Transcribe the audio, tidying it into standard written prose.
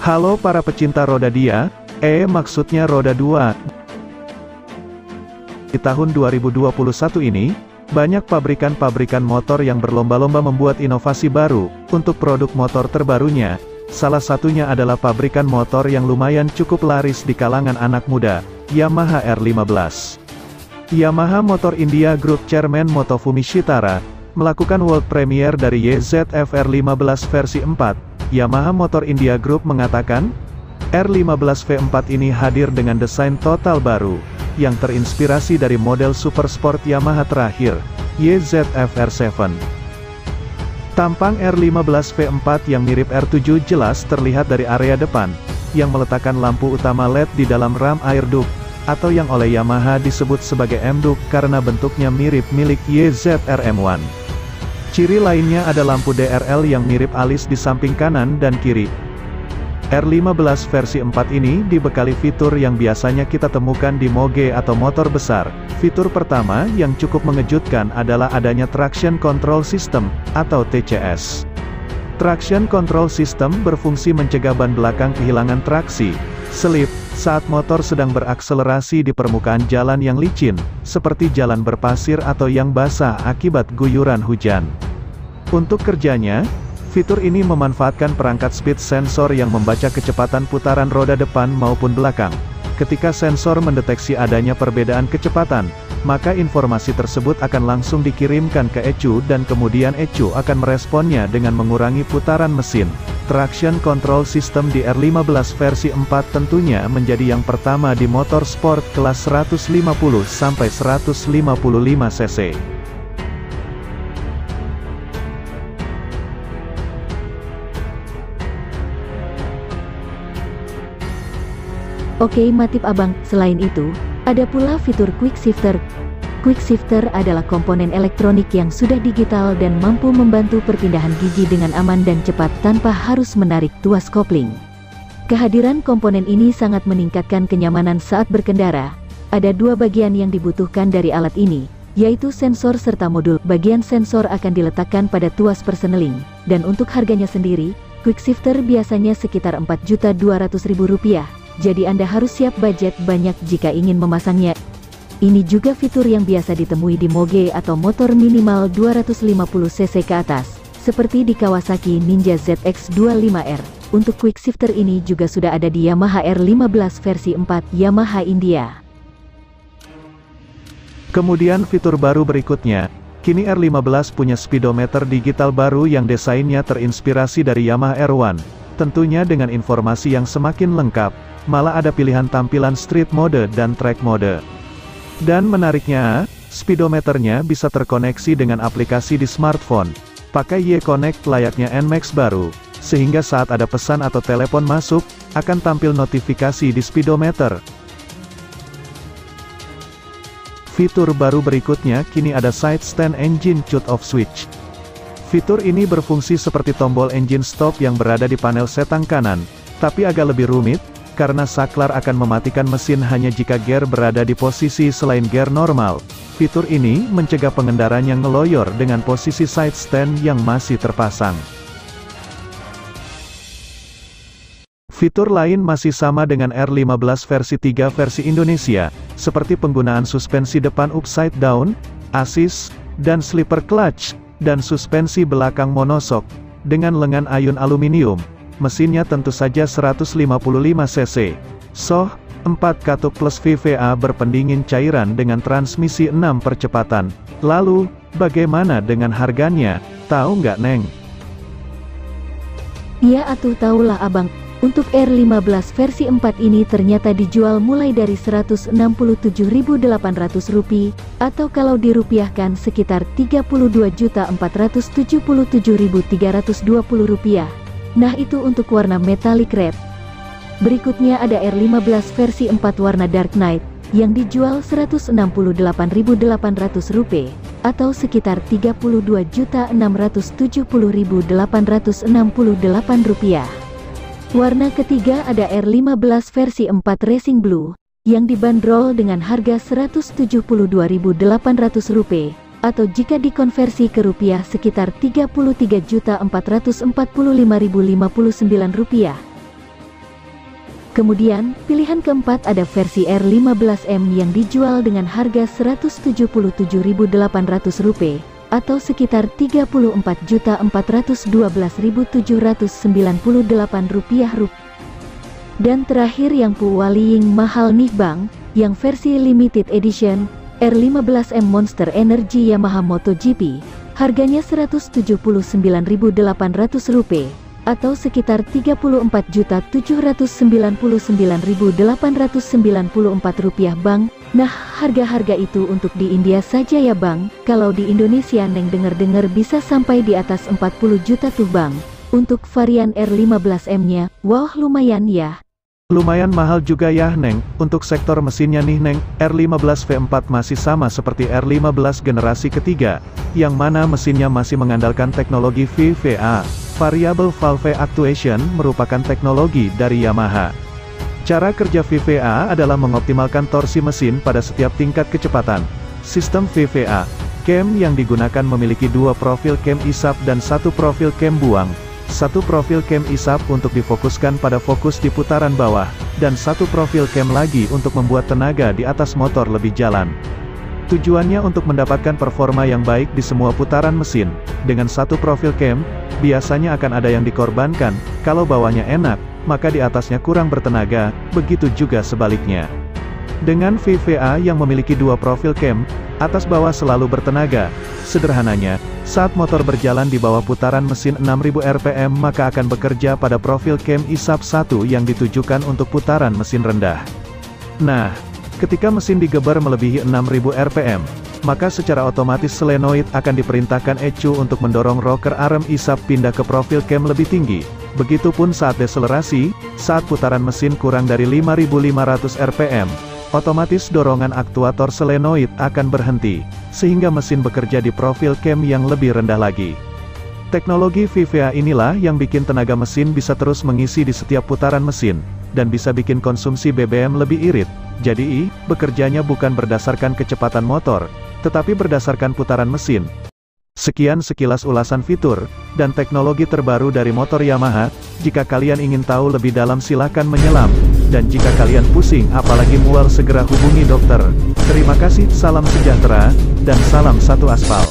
Halo para pecinta roda dia, maksudnya roda 2. Di tahun 2021 ini, banyak pabrikan-pabrikan motor yang berlomba-lomba membuat inovasi baru untuk produk motor terbarunya. Salah satunya adalah pabrikan motor yang lumayan cukup laris di kalangan anak muda, Yamaha R15. Yamaha Motor India Group Chairman Motofumi Shitara melakukan world premiere dari YZF R15 versi 4. Yamaha Motor India Group mengatakan, R15 V4 ini hadir dengan desain total baru, yang terinspirasi dari model super sport Yamaha terakhir, YZF R7. Tampang R15 V4 yang mirip R7 jelas terlihat dari area depan, yang meletakkan lampu utama LED di dalam ram air duct, atau yang oleh Yamaha disebut sebagai M-duct karena bentuknya mirip milik YZR M1. Ciri lainnya ada lampu DRL yang mirip alis di samping kanan dan kiri. R15 versi 4 ini dibekali fitur yang biasanya kita temukan di moge atau motor besar. Fitur pertama yang cukup mengejutkan adalah adanya Traction Control System, atau TCS. Traction Control System berfungsi mencegah ban belakang kehilangan traksi, selip, saat motor sedang berakselerasi di permukaan jalan yang licin, seperti jalan berpasir atau yang basah akibat guyuran hujan. Untuk kerjanya, fitur ini memanfaatkan perangkat speed sensor yang membaca kecepatan putaran roda depan maupun belakang. Ketika sensor mendeteksi adanya perbedaan kecepatan, maka informasi tersebut akan langsung dikirimkan ke ECU dan kemudian ECU akan meresponnya dengan mengurangi putaran mesin. Traction Control System di R15 versi 4 tentunya menjadi yang pertama di motor sport kelas 150-155 cc. Oke Matip Abang, selain itu, ada pula fitur Quick Shifter. Quick Shifter adalah komponen elektronik yang sudah digital dan mampu membantu perpindahan gigi dengan aman dan cepat tanpa harus menarik tuas kopling. Kehadiran komponen ini sangat meningkatkan kenyamanan saat berkendara. Ada dua bagian yang dibutuhkan dari alat ini, yaitu sensor serta modul. Bagian sensor akan diletakkan pada tuas perseneling, dan untuk harganya sendiri, Quick Shifter biasanya sekitar Rp4.200.000. Jadi Anda harus siap budget banyak jika ingin memasangnya. Ini juga fitur yang biasa ditemui di moge atau motor minimal 250 cc ke atas, seperti di Kawasaki Ninja ZX25R. Untuk Quick Shifter ini juga sudah ada di Yamaha R15 versi 4 Yamaha India. Kemudian fitur baru berikutnya, kini R15 punya speedometer digital baru yang desainnya terinspirasi dari Yamaha R1, tentunya dengan informasi yang semakin lengkap. Malah ada pilihan tampilan street mode dan track mode. Dan menariknya, speedometernya bisa terkoneksi dengan aplikasi di smartphone. Pakai Y-Connect layaknya NMAX baru, sehingga saat ada pesan atau telepon masuk, akan tampil notifikasi di speedometer. Fitur baru berikutnya kini ada Side Stand Engine Shut-Off Switch. Fitur ini berfungsi seperti tombol engine stop yang berada di panel setang kanan, tapi agak lebih rumit, karena saklar akan mematikan mesin hanya jika gear berada di posisi selain gear normal. Fitur ini mencegah pengendaranya ngeloyor dengan posisi side stand yang masih terpasang. Fitur lain masih sama dengan R15 versi 3 versi Indonesia, seperti penggunaan suspensi depan upside down, assist, dan slipper clutch, dan suspensi belakang monosok, dengan lengan ayun aluminium. Mesinnya tentu saja 155 cc. 4 katup plus VVA berpendingin cairan dengan transmisi 6 percepatan. Lalu, bagaimana dengan harganya? Tahu nggak Neng? Iya atuh tahulah Abang. Untuk R15 versi 4 ini ternyata dijual mulai dari Rp167.800, atau kalau dirupiahkan sekitar Rp32.477.320. Nah itu untuk warna metallic red. Berikutnya ada R15 versi 4 warna dark night, yang dijual Rp168.800, atau sekitar Rp32.670.868. Warna ketiga ada R15 versi 4 racing blue, yang dibanderol dengan harga Rp172.800, atau jika dikonversi ke rupiah sekitar Rp33.445.059. Kemudian, pilihan keempat ada versi R15M yang dijual dengan harga Rp177.800 atau sekitar Rp34.412.798. Dan terakhir yang paling mahal nih Bang, yang versi limited edition, R15M Monster Energy Yamaha MotoGP, harganya Rp179.800 atau sekitar Rp34.799.894 Bang. Nah, harga-harga itu untuk di India saja ya Bang. Kalau di Indonesia Neng denger-dengar bisa sampai di atas 40 juta tuh Bang. Untuk varian R15M-nya, wah lumayan ya. Lumayan mahal juga ya Neng. Untuk sektor mesinnya nih Neng, R15 V4 masih sama seperti R15 generasi ketiga, yang mana mesinnya masih mengandalkan teknologi VVA. Variable Valve Actuation merupakan teknologi dari Yamaha. Cara kerja VVA adalah mengoptimalkan torsi mesin pada setiap tingkat kecepatan. Sistem VVA cam yang digunakan memiliki dua profil cam isap dan satu profil cam buang. Satu profil cam isap untuk difokuskan pada fokus di putaran bawah, dan satu profil cam lagi untuk membuat tenaga di atas motor lebih jalan. Tujuannya untuk mendapatkan performa yang baik di semua putaran mesin. Dengan satu profil cam, biasanya akan ada yang dikorbankan. Kalau bawahnya enak, maka di atasnya kurang bertenaga, begitu juga sebaliknya. Dengan VVA yang memiliki dua profil cam, atas bawah selalu bertenaga. Sederhananya, saat motor berjalan di bawah putaran mesin 6000 rpm maka akan bekerja pada profil cam isap 1 yang ditujukan untuk putaran mesin rendah. Nah, ketika mesin digeber melebihi 6000 rpm, maka secara otomatis solenoid akan diperintahkan ECU untuk mendorong rocker arm isap pindah ke profil cam lebih tinggi. Begitupun saat deselerasi, saat putaran mesin kurang dari 5500 rpm, otomatis dorongan aktuator solenoid akan berhenti, sehingga mesin bekerja di profil cam yang lebih rendah lagi. Teknologi VVA inilah yang bikin tenaga mesin bisa terus mengisi di setiap putaran mesin, dan bisa bikin konsumsi BBM lebih irit. Jadi, bekerjanya bukan berdasarkan kecepatan motor, tetapi berdasarkan putaran mesin. Sekian sekilas ulasan fitur dan teknologi terbaru dari motor Yamaha. Jika kalian ingin tahu lebih dalam silakan menyelam. Dan jika kalian pusing apalagi mual segera hubungi dokter. Terima kasih, salam sejahtera, dan salam satu aspal.